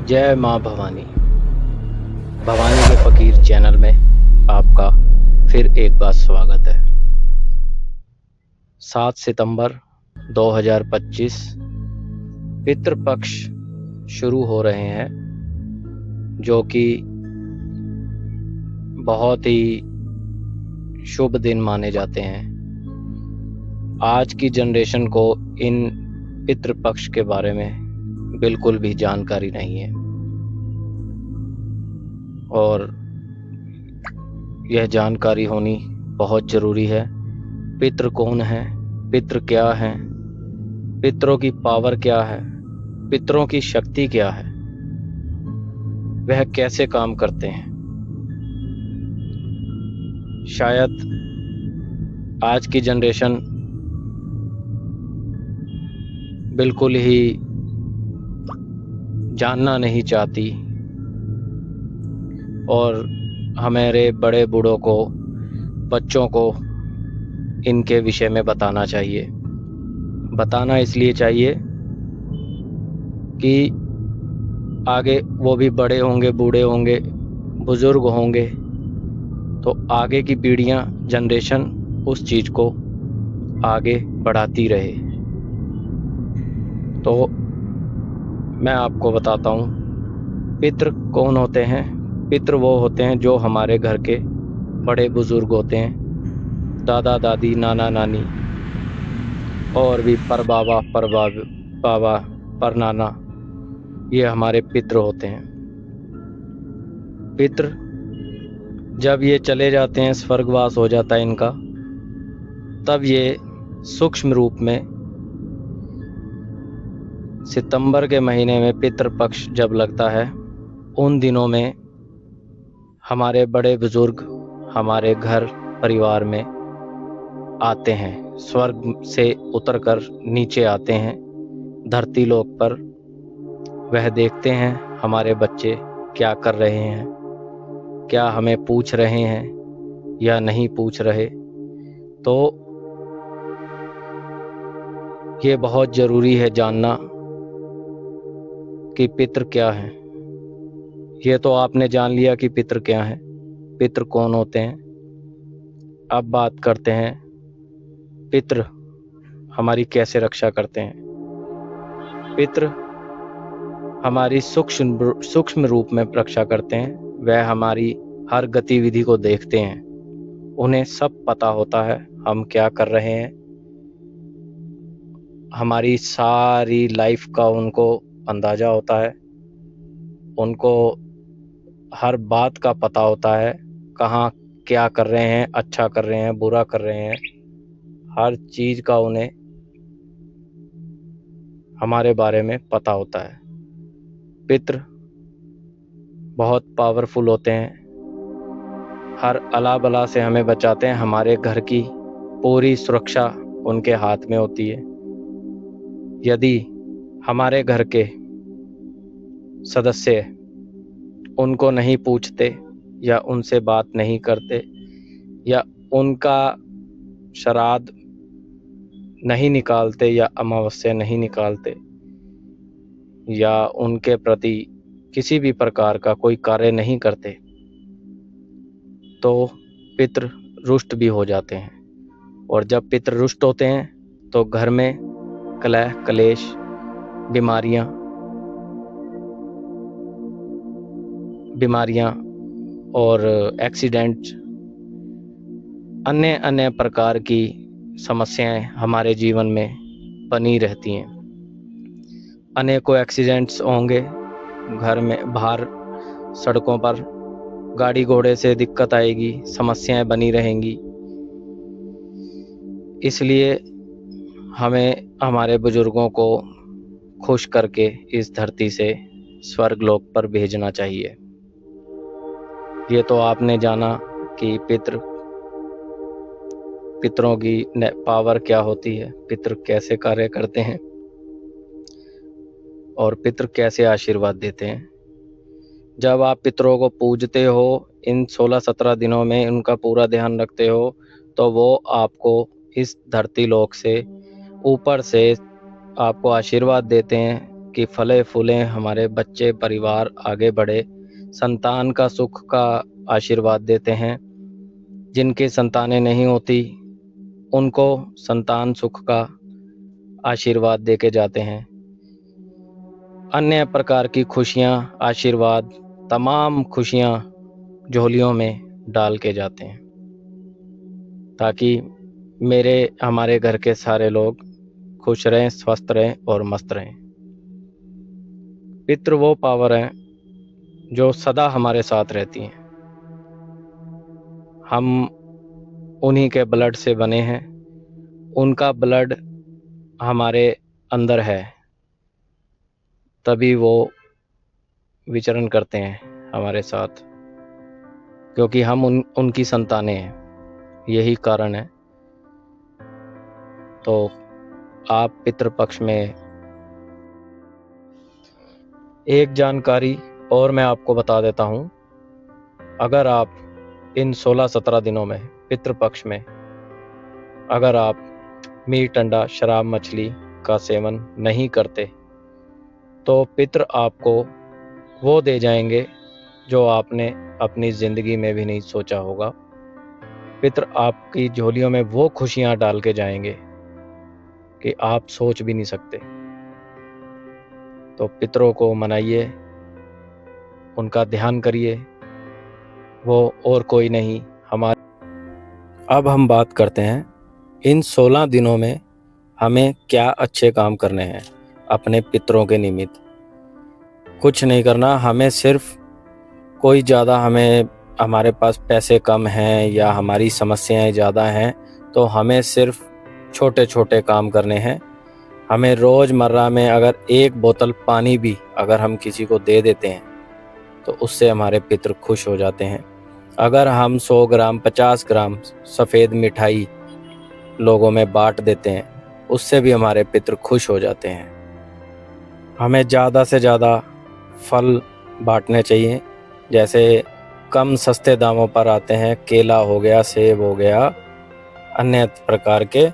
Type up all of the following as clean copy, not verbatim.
जय माँ भवानी। भवानी के फकीर चैनल में आपका फिर एक बार स्वागत है। 7 सितंबर 2025 पितृपक्ष शुरू हो रहे हैं, जो कि बहुत ही शुभ दिन माने जाते हैं। आज की जनरेशन को इन पितृपक्ष के बारे में बिल्कुल भी जानकारी नहीं है, और यह जानकारी होनी बहुत ज़रूरी है। पितृ कौन है, पितृ क्या है, पितरों की पावर क्या है, पितरों की शक्ति क्या है, वह कैसे काम करते हैं। शायद आज की जनरेशन बिल्कुल ही जानना नहीं चाहती, और हमारे बड़े बूढ़ों को, बच्चों को इनके विषय में बताना चाहिए। बताना इसलिए चाहिए कि आगे वो भी बड़े होंगे, बूढ़े होंगे, बुज़ुर्ग होंगे, तो आगे की पीढ़ियां, जनरेशन उस चीज़ को आगे बढ़ाती रहे। तो मैं आपको बताता हूँ, पितृ कौन होते हैं। पितृ वो होते हैं जो हमारे घर के बड़े बुज़ुर्ग होते हैं, दादा दादी, नाना नानी, और भी परबाबा, बाबा, परनाना, ये हमारे पितृ होते हैं। पितृ जब ये चले जाते हैं, स्वर्गवास हो जाता है इनका, तब ये सूक्ष्म रूप में सितंबर के महीने में पितृपक्ष जब लगता है, उन दिनों में हमारे बड़े बुजुर्ग हमारे घर परिवार में आते हैं, स्वर्ग से उतरकर नीचे आते हैं धरती लोक पर। वह देखते हैं हमारे बच्चे क्या कर रहे हैं, क्या हमें पूछ रहे हैं या नहीं पूछ रहे। तो ये बहुत ज़रूरी है जानना कि पितृ क्या हैं। ये तो आपने जान लिया कि पितृ क्या हैं, पितृ कौन होते हैं। अब बात करते हैं पितृ हमारी कैसे रक्षा करते हैं। पितृ हमारी सूक्ष्म रूप में रक्षा करते हैं। वह हमारी हर गतिविधि को देखते हैं, उन्हें सब पता होता है हम क्या कर रहे हैं। हमारी सारी लाइफ का उनको अंदाज़ा होता है, उनको हर बात का पता होता है, कहाँ क्या कर रहे हैं, अच्छा कर रहे हैं, बुरा कर रहे हैं, हर चीज़ का उन्हें हमारे बारे में पता होता है। पितृ बहुत पावरफुल होते हैं, हर अला बला से हमें बचाते हैं। हमारे घर की पूरी सुरक्षा उनके हाथ में होती है। यदि हमारे घर के सदस्य उनको नहीं पूछते या उनसे बात नहीं करते या उनका श्राद्ध नहीं निकालते या अमावस्या नहीं निकालते या उनके प्रति किसी भी प्रकार का कोई कार्य नहीं करते, तो पितृ रुष्ट भी हो जाते हैं। और जब पितृ रुष्ट होते हैं तो घर में कलह, कलेश, बीमारियां और एक्सीडेंट, अन्य प्रकार की समस्याएं हमारे जीवन में बनी रहती हैं। अनेकों एक्सीडेंट्स होंगे घर में, बाहर सड़कों पर गाड़ी घोड़े से दिक्कत आएगी, समस्याएं बनी रहेंगी। इसलिए हमें हमारे बुजुर्गों को खुश करके इस धरती से स्वर्ग लोक पर भेजना चाहिए। ये तो आपने जाना कि पितरों की पावर क्या होती है, पितृ कैसे कार्य करते हैं और पितृ कैसे आशीर्वाद देते हैं। जब आप पितरों को पूजते हो, इन 16-17 दिनों में उनका पूरा ध्यान रखते हो, तो वो आपको इस धरती लोक से ऊपर से आपको आशीर्वाद देते हैं कि फले फूलें, हमारे बच्चे परिवार आगे बढ़े, संतान का सुख का आशीर्वाद देते हैं। जिनकी संतानें नहीं होती उनको संतान सुख का आशीर्वाद दे के जाते हैं। अन्य प्रकार की खुशियाँ, आशीर्वाद, तमाम खुशियाँ झोलियों में डाल के जाते हैं, ताकि हमारे घर के सारे लोग खुश रहें, स्वस्थ रहें और मस्त रहें। पितृ वो पावर हैं जो सदा हमारे साथ रहती हैं। हम उन्हीं के ब्लड से बने हैं, उनका ब्लड हमारे अंदर है, तभी वो विचरण करते हैं हमारे साथ, क्योंकि हम उनकी संतानें हैं, यही कारण है। तो आप पितृपक्ष में एक जानकारी और मैं आपको बता देता हूँ। अगर आप इन 16-17 दिनों में पितृपक्ष में अगर आप मीट, अंडा, शराब, मछली का सेवन नहीं करते तो पितृ आपको वो दे जाएंगे जो आपने अपनी ज़िंदगी में भी नहीं सोचा होगा। पितृ आपकी झोलियों में वो खुशियाँ डाल के जाएंगे कि आप सोच भी नहीं सकते। तो पितरों को मनाइए, उनका ध्यान करिए, वो और कोई नहीं हमारे। अब हम बात करते हैं इन 16 दिनों में हमें क्या अच्छे काम करने हैं अपने पितरों के निमित्त। कुछ नहीं करना, हमें सिर्फ कोई ज़्यादा हमारे पास पैसे कम हैं या हमारी समस्याएं ज़्यादा हैं तो हमें सिर्फ छोटे छोटे काम करने हैं। हमें रोज़मर्रा में अगर एक बोतल पानी भी अगर हम किसी को दे देते हैं तो उससे हमारे पितृ खुश हो जाते हैं। अगर हम 100 ग्राम 50 ग्राम सफ़ेद मिठाई लोगों में बांट देते हैं उससे भी हमारे पितृ खुश हो जाते हैं। हमें ज़्यादा से ज़्यादा फल बांटने चाहिए, जैसे कम सस्ते दामों पर आते हैं, केला हो गया, सेब हो गया, अन्य प्रकार के।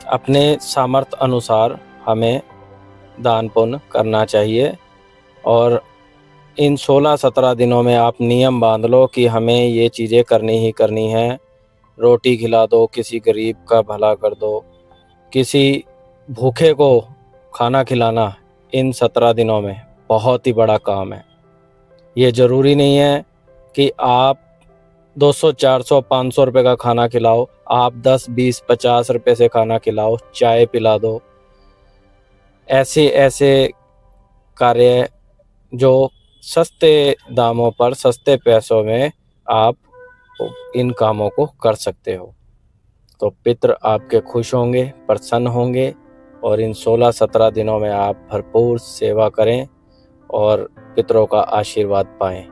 अपने सामर्थ्य अनुसार हमें दान पुण्य करना चाहिए। और इन 16-17 दिनों में आप नियम बांध लो कि हमें ये चीज़ें करनी ही करनी है। रोटी खिला दो, किसी गरीब का भला कर दो, किसी भूखे को खाना खिलाना इन 17 दिनों में बहुत ही बड़ा काम है। ये ज़रूरी नहीं है कि आप 200, 400, 500 रुपये का खाना खिलाओ, आप 10, 20, 50 रुपये से खाना खिलाओ, चाय पिला दो। ऐसे ऐसे कार्य जो सस्ते दामों पर, सस्ते पैसों में आप इन कामों को कर सकते हो। तो पितृ आपके खुश होंगे, प्रसन्न होंगे और इन 16-17 दिनों में आप भरपूर सेवा करें और पितरों का आशीर्वाद पाएं।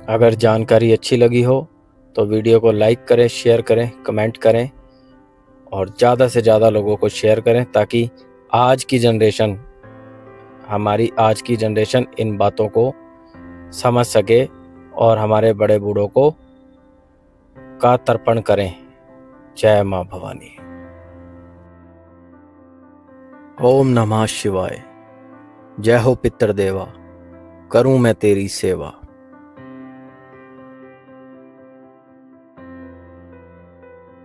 अगर जानकारी अच्छी लगी हो तो वीडियो को लाइक करें, शेयर करें, कमेंट करें और ज़्यादा से ज़्यादा लोगों को शेयर करें, ताकि हमारी आज की जनरेशन इन बातों को समझ सके और हमारे बड़े बूढ़ों को का तर्पण करें। जय माँ भवानी। ओम नमः शिवाय। जय हो पितृदेवा, करूं मैं तेरी सेवा।